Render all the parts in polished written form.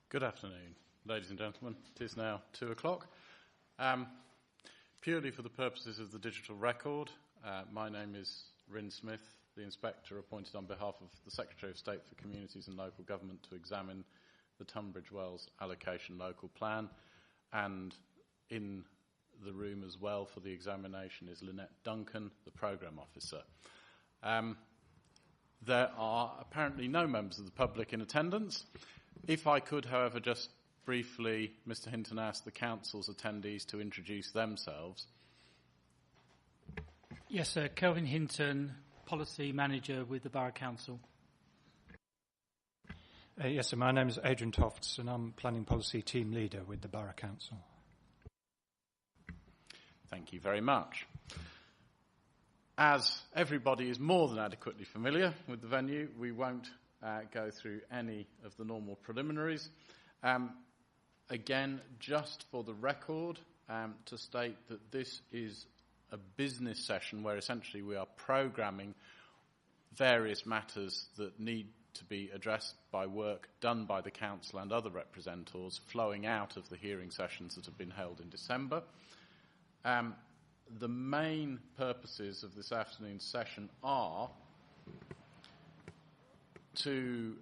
Good afternoon, ladies and gentlemen. It is now 2 o'clock. Purely for the purposes of the digital record, my name is Ryn Smith, the Inspector appointed on behalf of the Secretary of State for Communities and Local Government to examine the Tunbridge Wells Allocation Local Plan. And in the room as well for the examination is Lynette Duncan, the Programme Officer. There are apparently no members of the public in attendance. If I could, however, just briefly, Mr. Hinton, ask the Council's attendees to introduce themselves. Yes, sir. Kelvin Hinton, Policy Manager with the Borough Council. Yes, sir. My name is Adrian Tofts, and I'm Planning Policy Team Leader with the Borough Council. Thank you very much. As everybody is more than adequately familiar with the venue, we won't go through any of the normal preliminaries. Again, just for the record, to state that this is a business session where essentially we are programming various matters that need to be addressed by work done by the Council and other representatives flowing out of the hearing sessions that have been held in December. The main purposes of this afternoon's session are to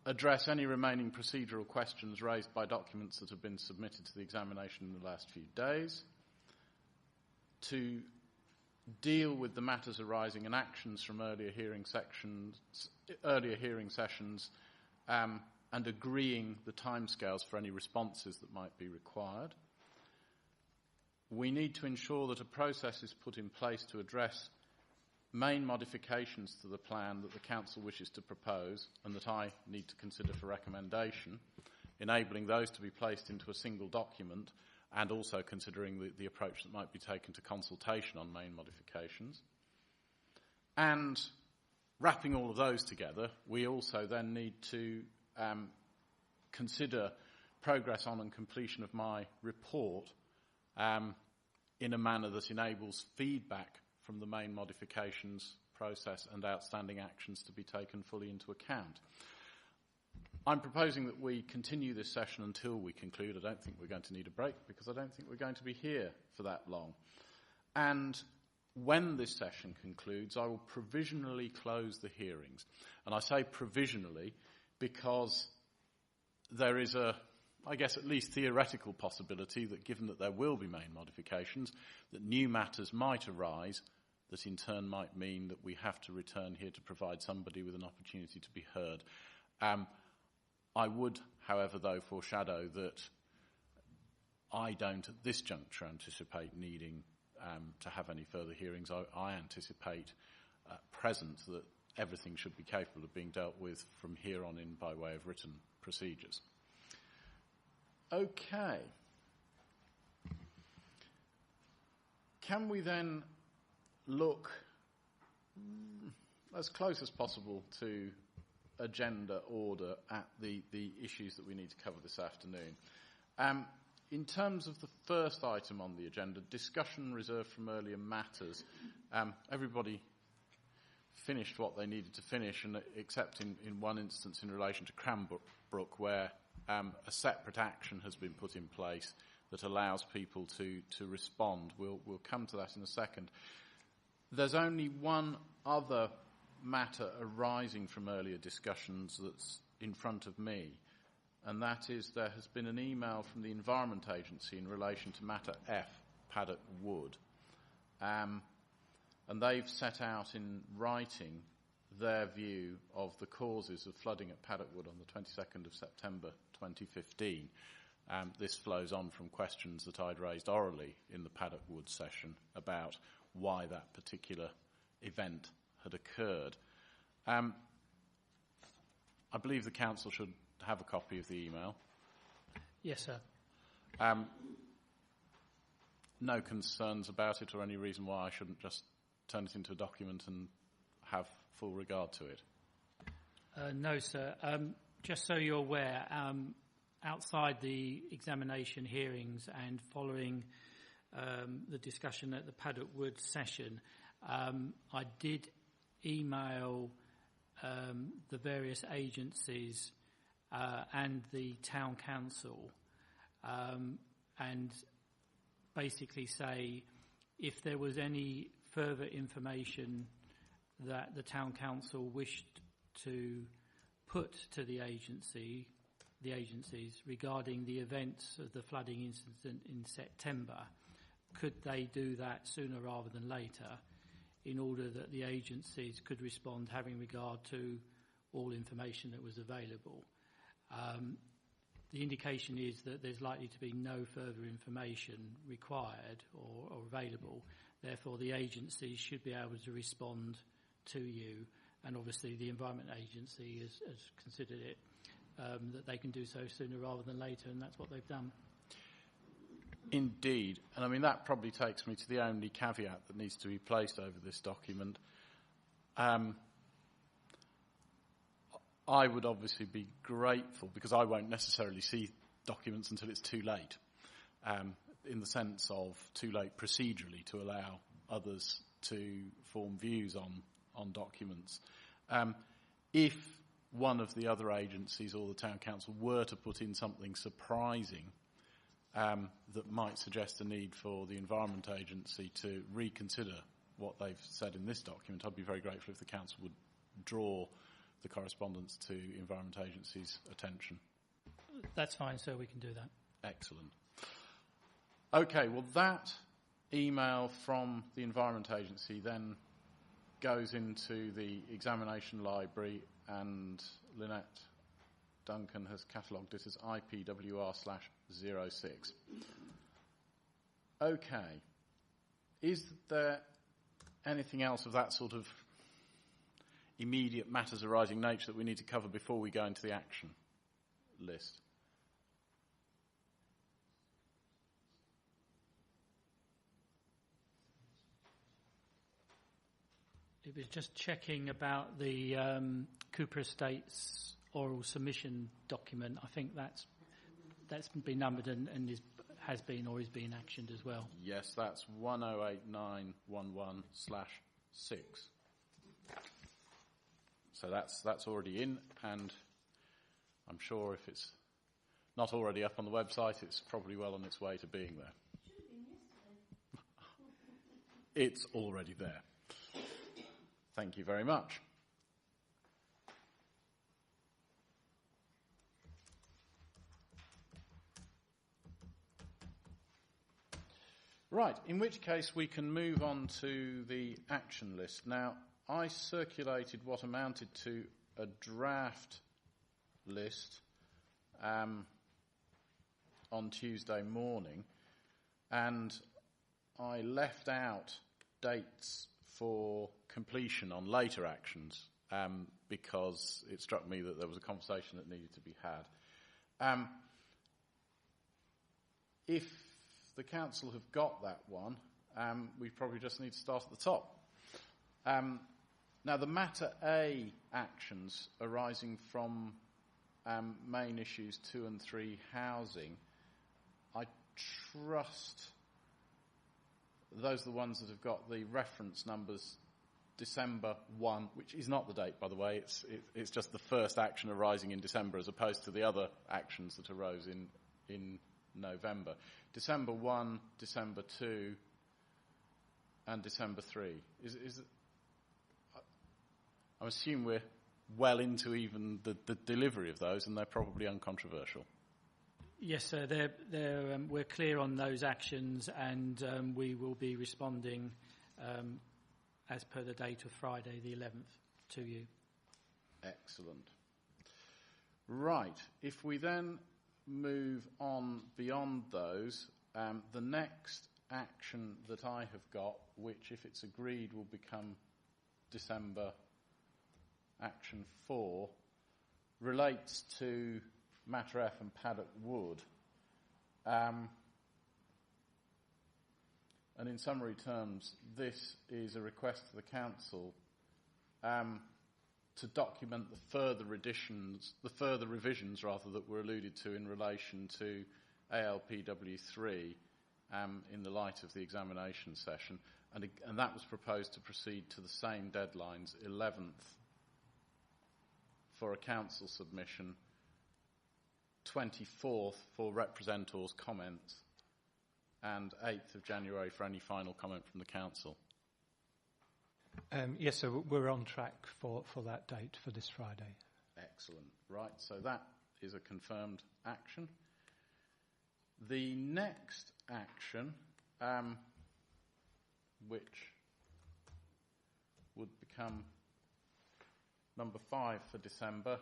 address any remaining procedural questions raised by documents that have been submitted to the examination in the last few days, to deal with the matters arising and actions from earlier hearing sessions, and agreeing the timescales for any responses that might be required. We need to ensure that a process is put in place to address main modifications to the plan that the Council wishes to propose and that I need to consider for recommendation, enabling those to be placed into a single document and also considering the approach that might be taken to consultation on main modifications. And wrapping all of those together, we also then need to consider progress on and completion of my report in a manner that enables feedback from the main modifications process and outstanding actions to be taken fully into account. I'm proposing that we continue this session until we conclude. I don't think we're going to need a break because I don't think we're going to be here for that long. And when this session concludes, I will provisionally close the hearings. And I say provisionally because there is I guess at least theoretical possibility that given that there will be main modifications, that new matters might arise that in turn might mean that we have to return here to provide somebody with an opportunity to be heard. I would, however, though, foreshadow that I don't at this juncture anticipate needing to have any further hearings. I anticipate at present that everything should be capable of being dealt with from here on in by way of written procedures. Okay. Can we then look as close as possible to agenda order at the issues that we need to cover this afternoon? In terms of the first item on the agenda, discussion reserved from earlier matters, everybody finished what they needed to finish, and except in one instance in relation to Cranbrook, where a separate action has been put in place that allows people to respond. We'll come to that in a second. There's only one other matter arising from earlier discussions that's in front of me, and that is there has been an email from the Environment Agency in relation to matter F, Paddock Wood. And they've set out in writing their view of the causes of flooding at Paddock Wood on the 22nd of September 2015. This flows on from questions that I'd raised orally in the Paddock Wood session about why that particular event had occurred. I believe the Council should have a copy of the email. Yes, sir. No concerns about it or any reason why I shouldn't just turn it into a document and have full regard to it? No, sir. Just so you're aware, outside the examination hearings and following the discussion at the Paddock Wood session, I did email the various agencies and the town council, and basically say if there was any further information that the town council wished to put to the agencies regarding the events of the flooding incident in September, could they do that sooner rather than later in order that the agencies could respond having regard to all information that was available? The indication is that there's likely to be no further information required or available. Therefore, the agencies should be able to respond to you, and obviously the Environment Agency has considered it that they can do so sooner rather than later, and that's what they've done. Indeed. And I mean, that probably takes me to the only caveat that needs to be placed over this document. I would obviously be grateful, because I won't necessarily see documents until it's too late, in the sense of too late procedurally to allow others to form views on documents. If one of the other agencies or the town council were to put in something surprising that might suggest a need for the Environment Agency to reconsider what they've said in this document, I'd be very grateful if the council would draw the correspondence to Environment Agency's attention. That's fine, sir, we can do that. Excellent. Okay, well, that email from the Environment Agency then goes into the examination library, and Lynette Duncan has catalogued it as IPWR/06. Okay. Is there anything else of that sort of immediate matters arising nature that we need to cover before we go into the action list? It was just checking about the Cooper Estates oral submission document. I think that's been numbered and has been or is being actioned as well. Yes, that's 108911/6. So that's already in, and I'm sure if it's not already up on the website, it's probably well on its way to being there. It's already there. Thank you very much. Right, in which case we can move on to the action list. Now, I circulated what amounted to a draft list on Tuesday morning, and I left out dates for completion on later actions because it struck me that there was a conversation that needed to be had. If the council have got that one, we probably just need to start at the top. Now, the Matter A actions arising from main issues 2 and 3 housing, I trust those are the ones that have got the reference numbers December 1, which is not the date, by the way. It's just the first action arising in December as opposed to the other actions that arose in November. December 1, December 2, and December 3. I assume we're well into even the delivery of those, and they're probably uncontroversial. Yes, sir. We're clear on those actions, and we will be responding as per the date of Friday the 11th to you. Excellent. Right. If we then move on beyond those, the next action that I have got, which if it's agreed will become December action 4, relates to Matter F and Paddock Wood. And in summary terms, this is a request to the council to document the further revisions that were alluded to in relation to ALPW3 in the light of the examination session, and that was proposed to proceed to the same deadlines, 11th for a council submission 24th for representors' comments, and 8th of January for any final comment from the council. Yes, so we're on track for that date for this Friday. Excellent. Right, so that is a confirmed action. The next action, which would become number 5 for December,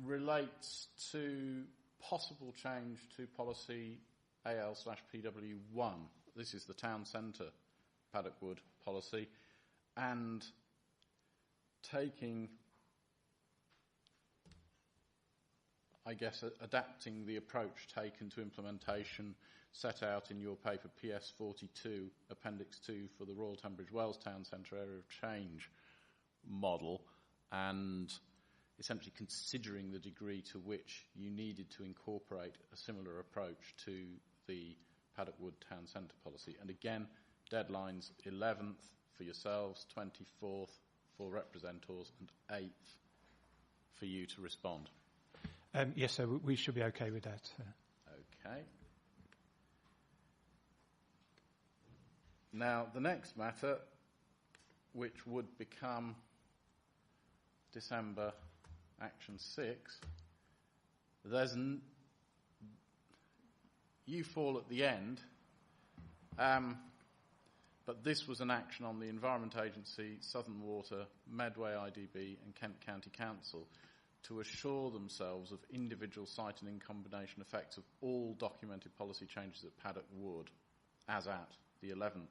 relates to possible change to policy AL/PW1. This is the town centre Paddock Wood policy, and taking, I guess, adapting the approach taken to implementation set out in your paper PS 42, Appendix 2 for the Royal Tunbridge Wells Town Centre Area of Change model, and essentially considering the degree to which you needed to incorporate a similar approach to the Paddock Wood Town Centre policy. And again, deadlines 11th for yourselves, 24th for representors, and 8th for you to respond. Yes, so we should be okay with that. Okay. Now, the next matter, which would become December Action 6, you fall at the end, but this was an action on the Environment Agency, Southern Water, Medway IDB and Kent County Council to assure themselves of individual site and in-combination effects of all documented policy changes at Paddock Wood as at the 11th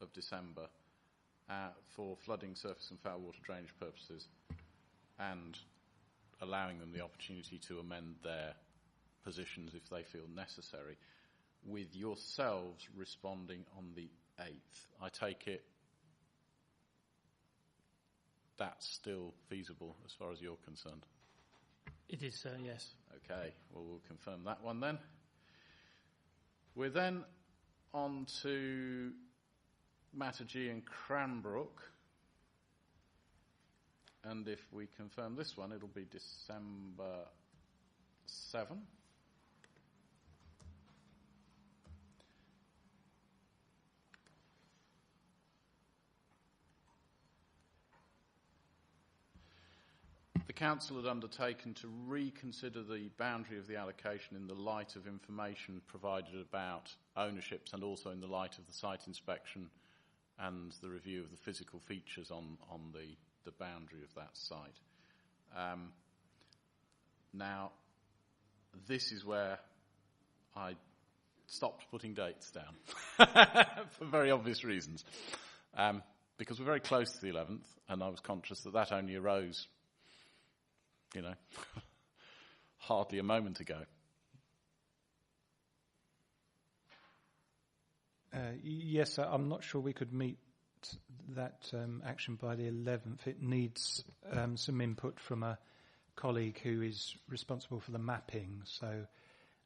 of December for flooding, surface and foul water drainage purposes, and allowing them the opportunity to amend their positions if they feel necessary, with yourselves responding on the 8th. I take it that's still feasible as far as you're concerned? It is, sir, yes. Okay, well, we'll confirm that one then. We're then on to Matter G and Cranbrook. And if we confirm this one, it'll be December 7. The council had undertaken to reconsider the boundary of the allocation in the light of information provided about ownerships and also in the light of the site inspection and the review of the physical features on the boundary of that site. Now, this is where I stopped putting dates down for very obvious reasons, because we're very close to the 11th, and I was conscious that only arose, hardly a moment ago. Yes, I'm not sure we could meet that action by the 11th. It needs some input from a colleague who is responsible for the mapping.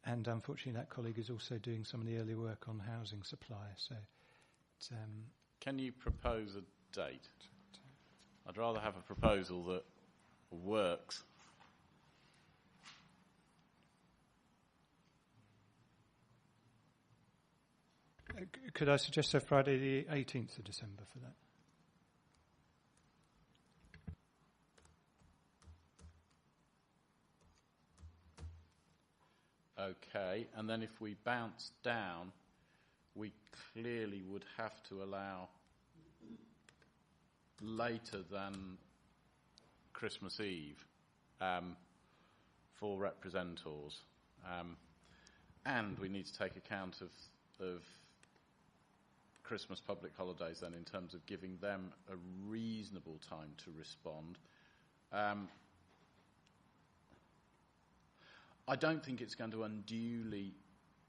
And unfortunately, that colleague is also doing some of the early work on housing supply. Can you propose a date? I'd rather have a proposal that works. Could I suggest Friday the 18th of December for that? Okay, and then if we bounce down, we clearly would have to allow later than Christmas Eve for representors. And we need to take account of Christmas public holidays then in terms of giving them a reasonable time to respond. I don't think it's going to unduly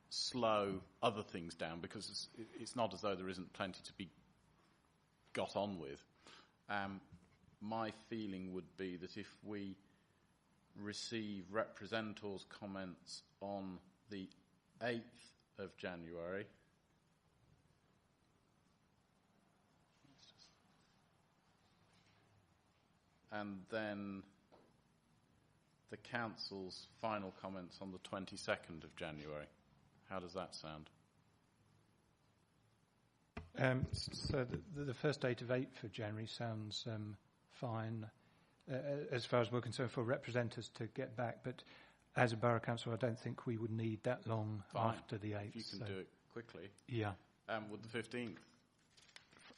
slow other things down because it's not as though there isn't plenty to be got on with. My feeling would be that if we receive representors' comments on the 8th of January, and then the council's final comments on the 22nd of January. How does that sound? So the first date of 8th of January sounds fine, as far as we're concerned, for representatives to get back. But as a borough council, I don't think we would need that long after the 8th. If you can do it quickly. Yeah. Would the 15th?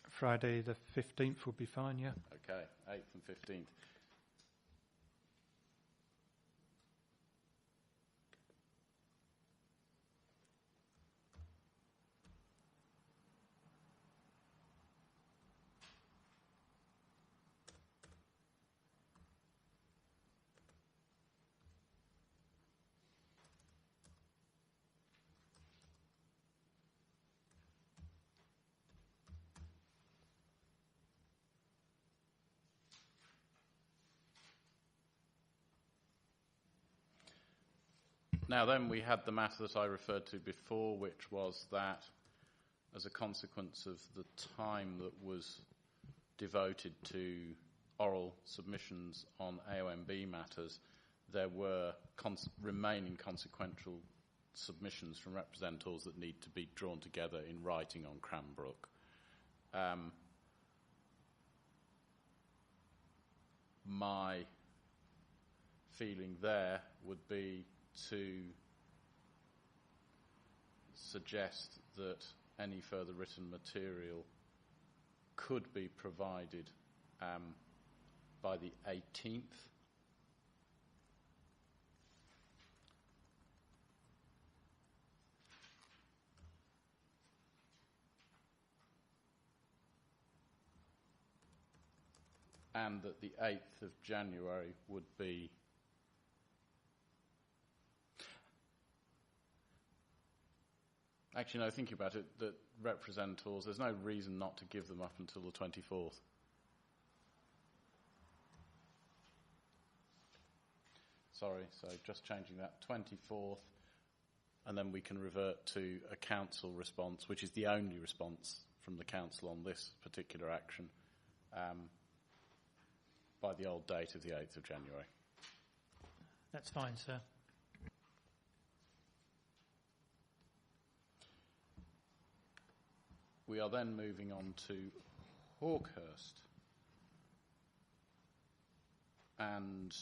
Friday the 15th would be fine, yeah. Okay, 8th and 15th. Now then, we had the matter that I referred to before, which was that as a consequence of the time that was devoted to oral submissions on AOMB matters, there were remaining consequential submissions from representatives that need to be drawn together in writing on Cranbrook. My feeling there would be to suggest that any further written material could be provided by the 18th. And that the 8th of January would be actually, no, thinking about it, that representatives, there's no reason not to give them up until the 24th. Sorry, so just changing that, 24th, and then we can revert to a council response, which is the only response from the council on this particular action, by the old date of the 8th of January. That's fine, sir. We are then moving on to Hawkhurst. And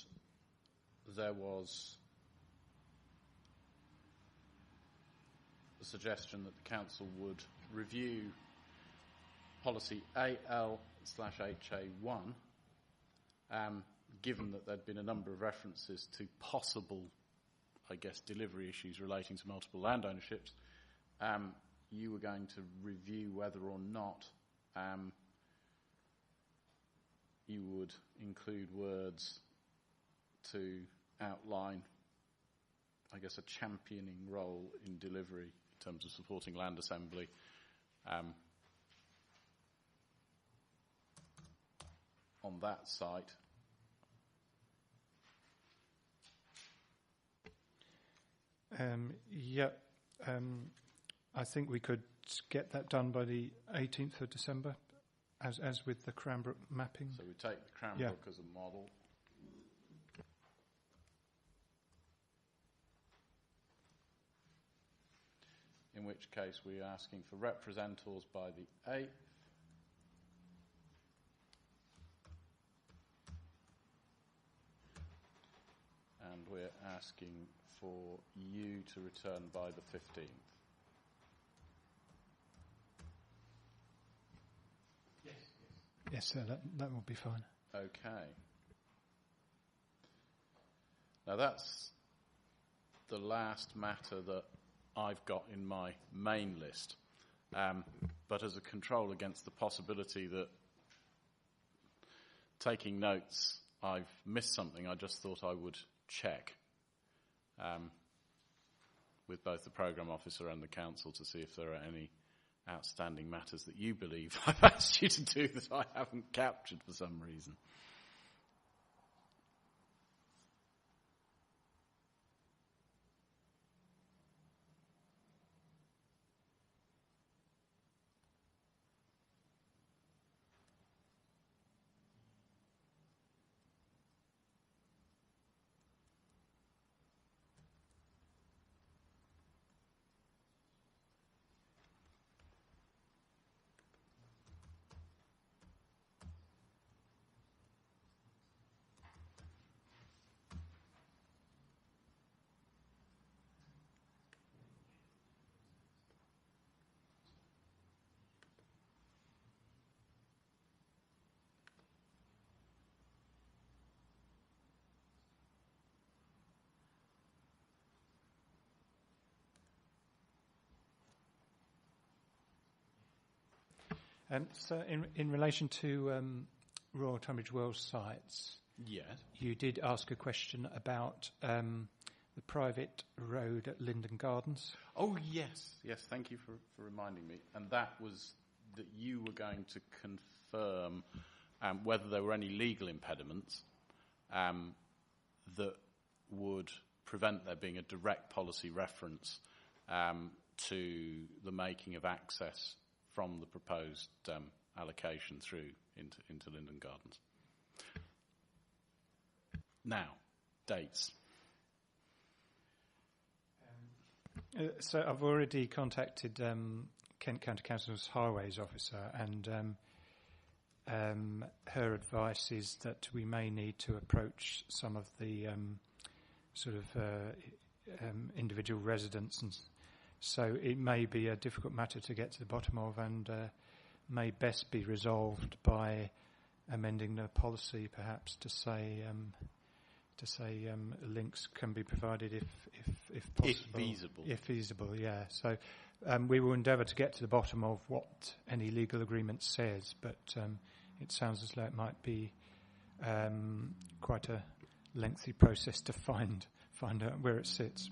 there was the suggestion that the council would review policy AL/HA1, given that there'd been a number of references to possible, I guess, delivery issues relating to multiple land ownerships. You were going to review whether or not you would include words to outline, I guess, a championing role in delivery in terms of supporting land assembly. On that site. I think we could get that done by the 18th of December, as with the Cranbrook mapping. So we take the Cranbrook as a model. In which case we're asking for representals by the 8th. And we're asking for you to return by the 15th. Yes, sir, that will be fine. Okay. Now that's the last matter that I've got in my main list. But as a control against the possibility that taking notes I've missed something, I just thought I would check with both the programme officer and the council to see if there are any outstanding matters that you believe I've asked you to do that I haven't captured for some reason. So in relation to Royal Tunbridge Wells sites, Yes. you did ask a question about the private road at Linden Gardens. Oh, yes. Yes, thank you for reminding me. And that was that you were going to confirm whether there were any legal impediments that would prevent there being a direct policy reference to the making of access from the proposed allocation through into Linden Gardens. Now, dates. So I've already contacted Kent County Council's Highways officer, and her advice is that we may need to approach some of the individual residents, and so it may be a difficult matter to get to the bottom of, and may best be resolved by amending the policy, perhaps to say links can be provided if possible. If feasible, yeah. So we will endeavour to get to the bottom of what any legal agreement says, but it sounds as though it might be quite a lengthy process to find out where it sits.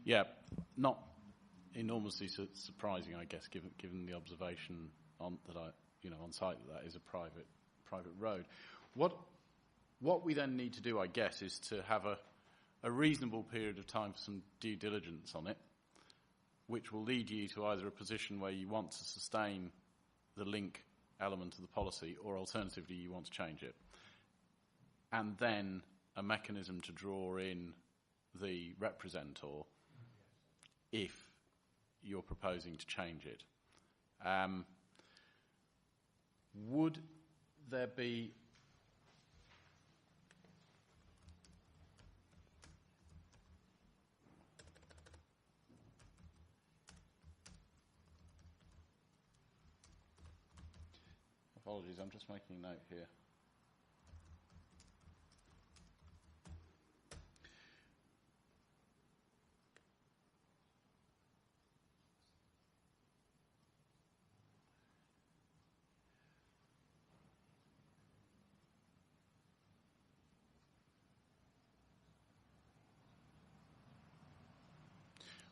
Yeah, not enormously surprising, I guess, given the observation on site that is a private road. What we then need to do, I guess, is to have a reasonable period of time for some due diligence on it, which will lead you to either a position where you want to sustain the link element of the policy, or alternatively you want to change it. And then a mechanism to draw in the representor if you're proposing to change it. Would there be apologies, I'm just making a note here.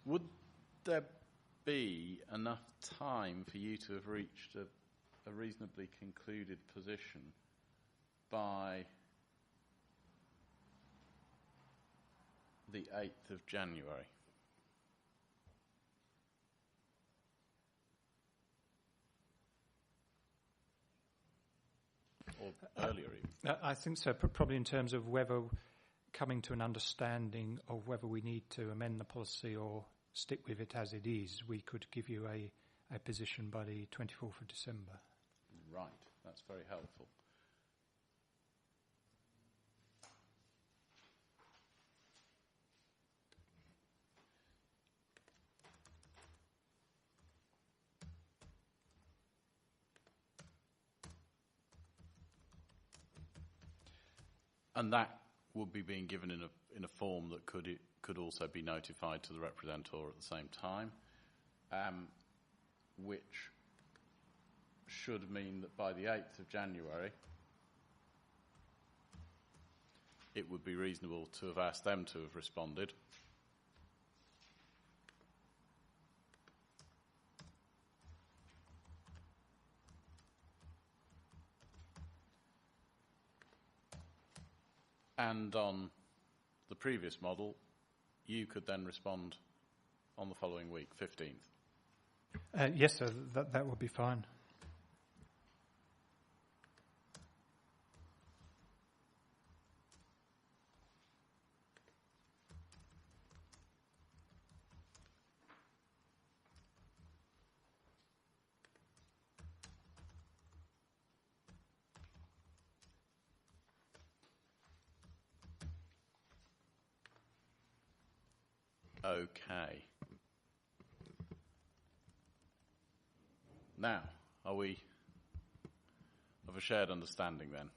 Would there be enough time for you to have reached a reasonably concluded position by the 8th of January? Or earlier even? I think so, probably in terms of whether coming to an understanding of whether we need to amend the policy or stick with it as it is, we could give you a position by the 24th of December. Right, that's very helpful. And that would be being given in a form that could also be notified to the representor at the same time, which should mean that by the 8th of January it would be reasonable to have asked them to have responded. And on the previous model, you could then respond on the following week, 15th. Yes, sir, that would be fine. Okay. Now, are we of a shared understanding then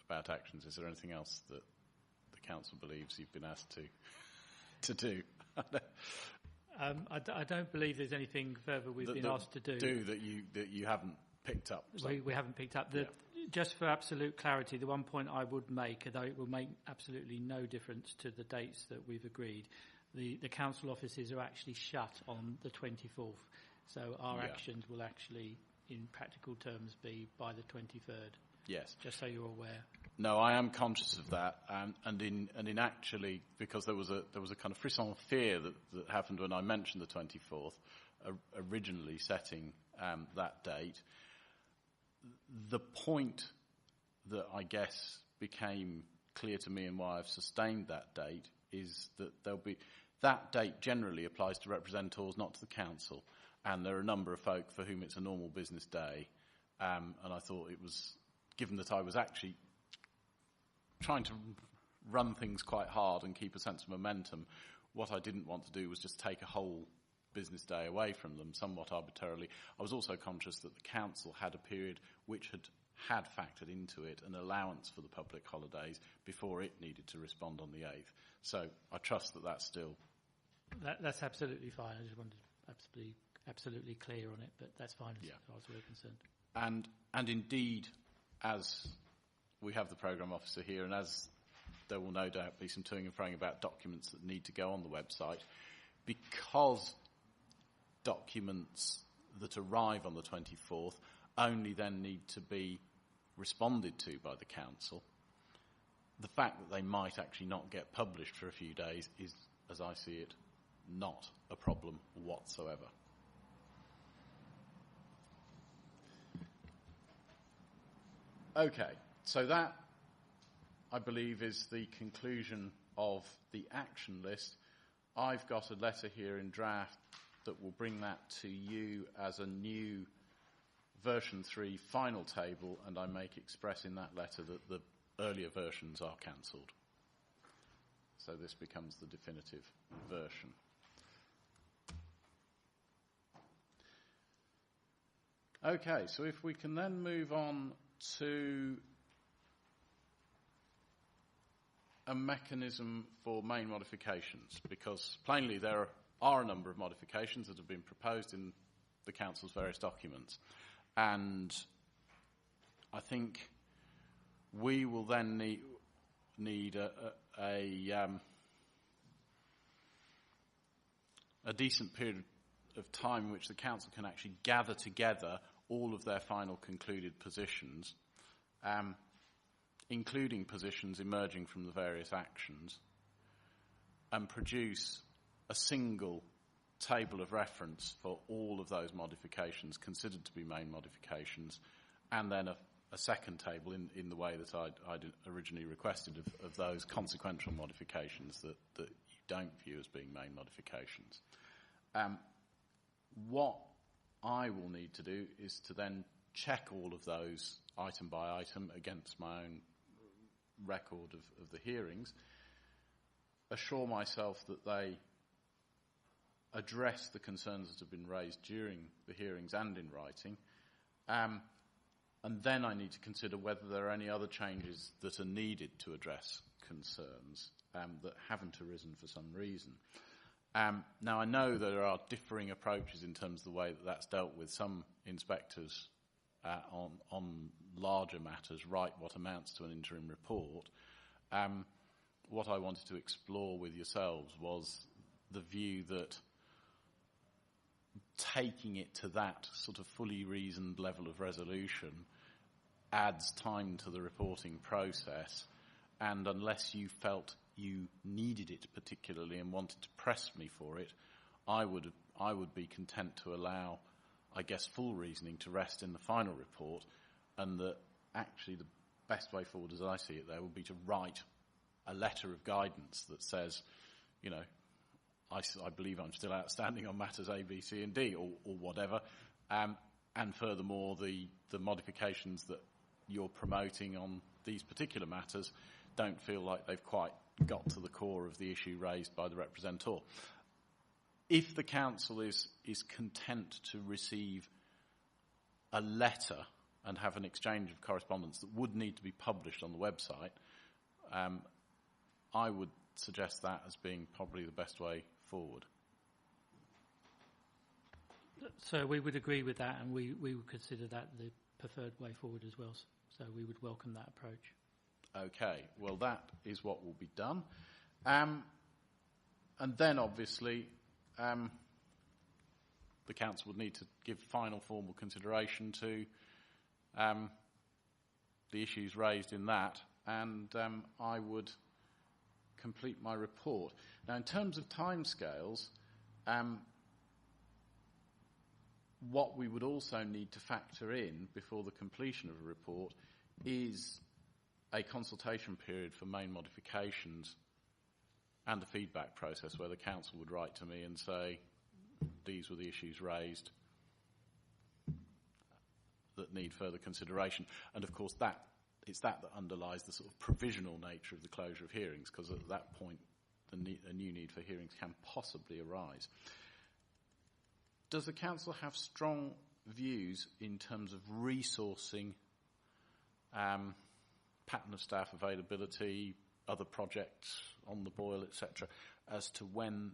about actions? Is there anything else that the council believes you've been asked to do? I don't believe there's anything further we've been asked to do. That you haven't picked up. So. We haven't picked up. Just for absolute clarity, the one point I would make, although it will make absolutely no difference to the dates that we've agreed, the council offices are actually shut on the 24th. So our actions will actually, in practical terms, be by the 23rd. Yes. Just so you're aware. No, I am conscious of that, and in actually, because there was a kind of frisson of fear that happened when I mentioned the 24th, originally setting that date. The point that I guess became clear to me and why I've sustained that date is that that date generally applies to representors, not to the council, and there are a number of folk for whom it's a normal business day, and I thought it was, given that I was actually trying to run things quite hard and keep a sense of momentum, what I didn't want to do was just take a whole business day away from them somewhat arbitrarily. I was also conscious that the council had a period which had factored into it an allowance for the public holidays before it needed to respond on the 8th. So I trust that that's still... That's absolutely fine. I just wanted to be absolutely clear on it, but that's fine as far as we're concerned. And indeed, as we have the programme officer here, and as there will no doubt be some toing and froing about documents that need to go on the website, because documents that arrive on the 24th only then need to be responded to by the council, the fact that they might actually not get published for a few days is, as I see it, not a problem whatsoever. Okay, so that, I believe, is the conclusion of the action list. I've got a letter here in draft that will bring that to you as a new version 3 final table, and I make express in that letter that the earlier versions are cancelled. So this becomes the definitive version. Okay, so if we can then move on to a mechanism for main modifications, because plainly there are a number of modifications that have been proposed in the council's various documents, and I think we will then need a decent period of time in which the council can actually gather together all of their final concluded positions, including positions emerging from the various actions, and produce a single table of reference for all of those modifications considered to be main modifications, and then a second table in the way that I'd originally requested of those consequential modifications that you don't view as being main modifications. What I will need to do is to then check all of those item by item against my own record of the hearings, assure myself that they address the concerns that have been raised during the hearings and in writing, and then I need to consider whether there are any other changes that are needed to address concerns that haven't arisen for some reason. Now, I know there are differing approaches in terms of the way that that's dealt with. Some inspectors on larger matters write what amounts to an interim report. What I wanted to explore with yourselves was the view that taking it to that sort of fully reasoned level of resolution adds time to the reporting process, and unless you felt you needed it particularly and wanted to press me for it, I would be content to allow, I guess, full reasoning to rest in the final report, and that actually the best way forward, as I see it there, would be to write a letter of guidance that says, you know, I believe I'm still outstanding on matters A, B, C and D, or whatever, and furthermore the modifications that you're promoting on these particular matters don't feel like they've quite got to the core of the issue raised by the representor. If the council is content to receive a letter and have an exchange of correspondence that would need to be published on the website, I would suggest that as being probably the best way forward. So we would agree with that, and we would consider that the preferred way forward as well. So we would welcome that approach. Okay, well, that is what will be done. And then, obviously, the council would need to give final formal consideration to the issues raised in that, and I would complete my report. Now, in terms of timescales, what we would also need to factor in before the completion of a report is a consultation period for main modifications and a feedback process where the council would write to me and say, these were the issues raised that need further consideration. And of course, it's that underlies the sort of provisional nature of the closure of hearings, because at that point, a new need for hearings can possibly arise. Does the council have strong views in terms of resourcing, pattern of staff availability, other projects on the boil, etc., as to when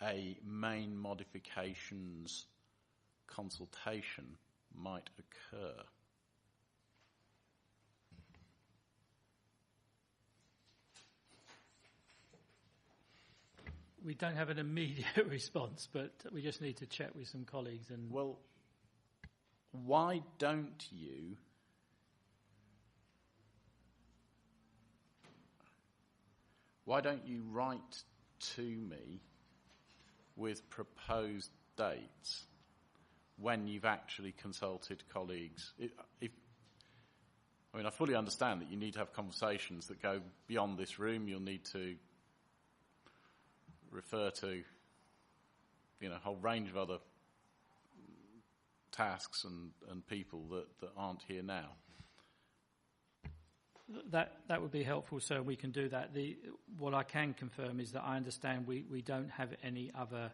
a main modifications consultation might occur? We don't have an immediate response, but we just need to check with some colleagues. And well, why don't you write to me with proposed dates when you've actually consulted colleagues? I fully understand that you need to have conversations that go beyond this room. You'll need to refer to, a whole range of other tasks and people that aren't here now. That would be helpful, so we can do that. What I can confirm is that I understand we don't have any other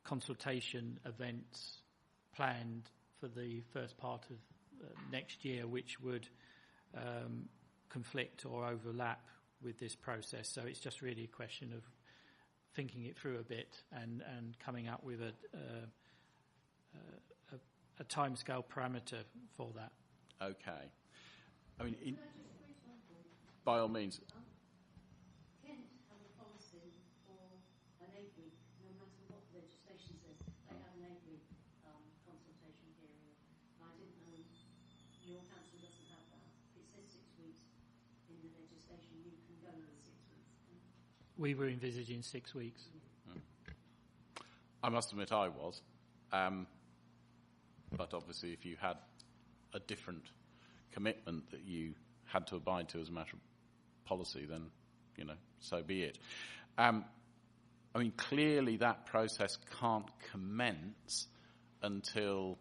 consultation events planned for the first part of next year, which would conflict or overlap with this process. So it's just really a question of thinking it through a bit and coming up with a timescale parameter for that. Okay. By all means. Kent have a policy for an 8-week, no matter what the legislation says, they have an 8-week consultation period. I didn't know your council doesn't have that. It says 6 weeks in the legislation. You can go with 6 weeks. We were envisaging 6 weeks. I must admit I was. But obviously if you had a different commitment that you had to abide to as a matter of policy, then, so be it. Clearly that process can't commence until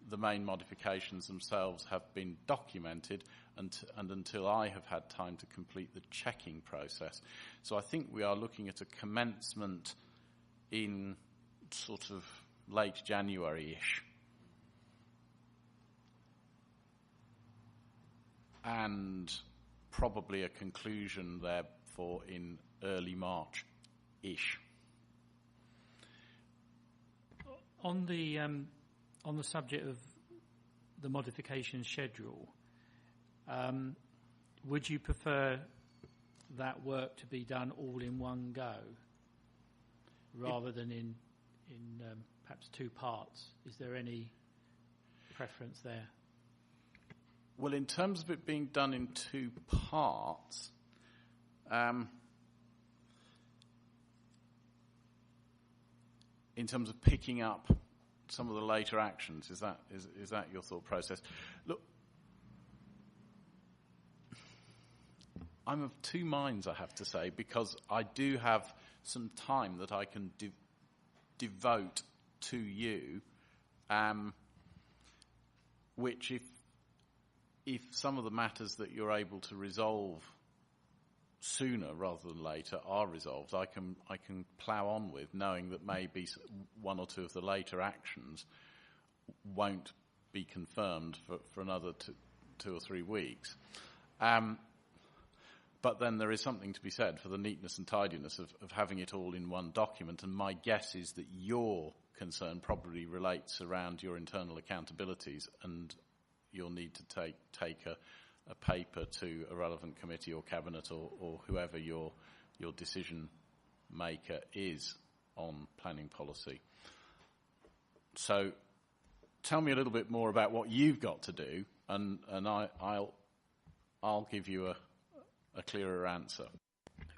the main modifications themselves have been documented and until I have had time to complete the checking process. So I think we are looking at a commencement in sort of late January-ish. And probably a conclusion, therefore, in early March-ish. On the subject of the modification schedule, would you prefer that work to be done all in one go, rather than in perhaps two parts? Is there any preference there? Well, in terms of it being done in two parts, in terms of picking up some of the later actions, is that your thought process? Look, I'm of two minds, I have to say, because I do have some time that I can devote to you, which if some of the matters that you're able to resolve sooner rather than later are resolved, I can plough on with, knowing that maybe one or two of the later actions won't be confirmed for another 2 or 3 weeks. But then there is something to be said for the neatness and tidiness of having it all in one document. And my guess is that your concern probably relates around your internal accountabilities, and you'll need to take a paper to a relevant committee or cabinet or whoever your decision maker is on planning policy. So tell me a little bit more about what you've got to do, and I'll give you a clearer answer.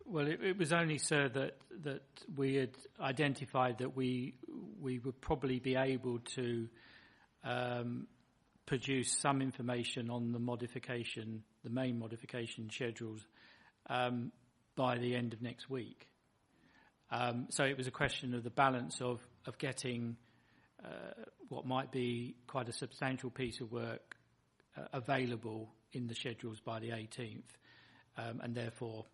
Well, it was only, sir, that we had identified that we would probably be able to produce some information on the main modification schedules by the end of next week. So it was a question of the balance of getting what might be quite a substantial piece of work available in the schedules by the 18th, and therefore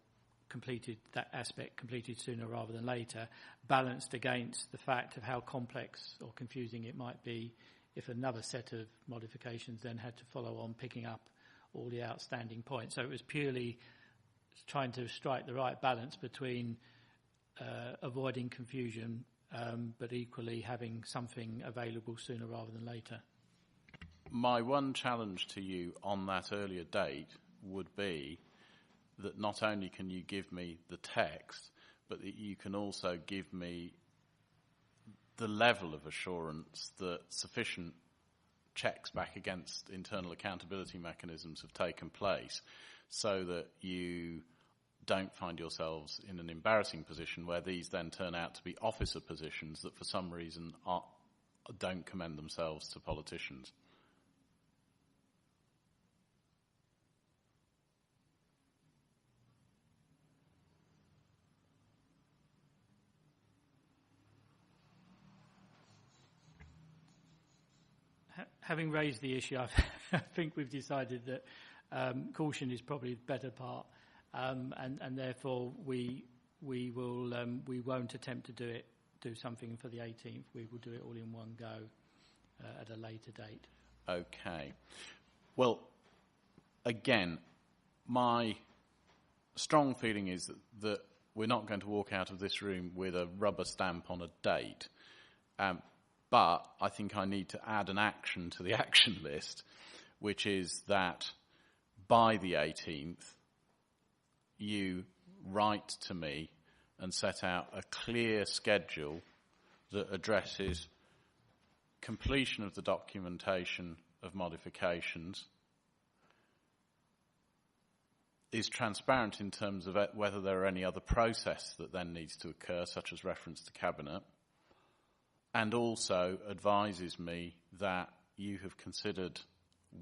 that aspect completed sooner rather than later, balanced against the fact of how complex or confusing it might be if another set of modifications then had to follow on, picking up all the outstanding points. So it was purely trying to strike the right balance between avoiding confusion, but equally having something available sooner rather than later. My one challenge to you on that earlier date would be that not only can you give me the text, but that you can also give me the level of assurance that sufficient checks back against internal accountability mechanisms have taken place, so that you don't find yourselves in an embarrassing position where these then turn out to be officer positions that for some reason don't commend themselves to politicians. Having raised the issue, I think we've decided that caution is probably the better part, and therefore we won't attempt to do something for the 18th. We will do it all in one go at a later date. Okay. Well, again, my strong feeling is that we're not going to walk out of this room with a rubber stamp on a date. But I think I need to add an action to the action list, which is that by the 18th, you write to me and set out a clear schedule that addresses completion of the documentation of modifications, is transparent in terms of whether there are any other process that then needs to occur, such as reference to Cabinet, and also advises me that you have considered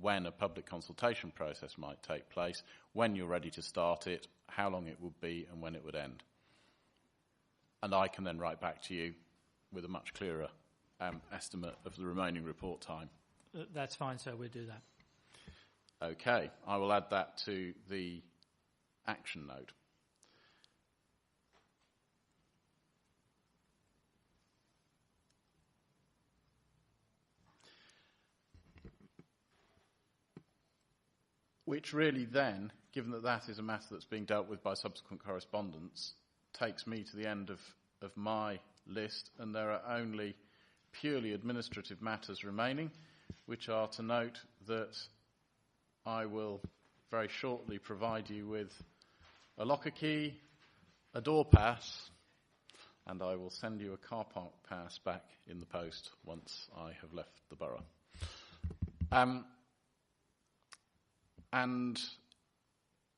when a public consultation process might take place, when you're ready to start it, how long it would be, and when it would end. And I can then write back to you with a much clearer estimate of the remaining report time. That's fine, sir. We'll do that. Okay. I will add that to the action note. Which really then, given that that is a matter that's being dealt with by subsequent correspondence, takes me to the end of my list, and there are only purely administrative matters remaining, which are to note that I will very shortly provide you with a locker key, a door pass, and I will send you a car park pass back in the post once I have left the borough. And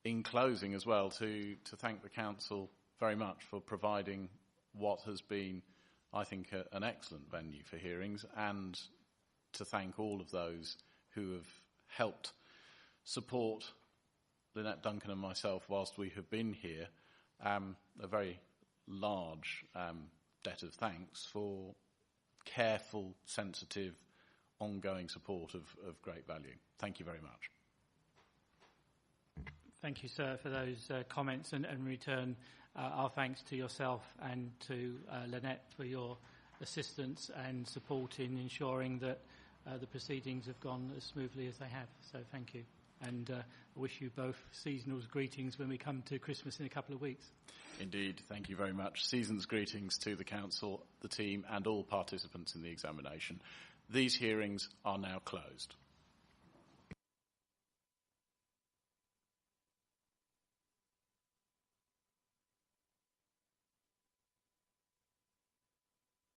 in closing as well, to thank the Council very much for providing what has been, I think, an excellent venue for hearings, and to thank all of those who have helped support Lynette Duncan and myself whilst we have been here. A very large debt of thanks for careful, sensitive, ongoing support of great value. Thank you very much. Thank you, sir, for those comments, and in return, our thanks to yourself and to Lynette for your assistance and support in ensuring that the proceedings have gone as smoothly as they have. So thank you. And I wish you both seasonal greetings when we come to Christmas in a couple of weeks. Indeed, thank you very much. Season's greetings to the Council, the team and all participants in the examination. These hearings are now closed.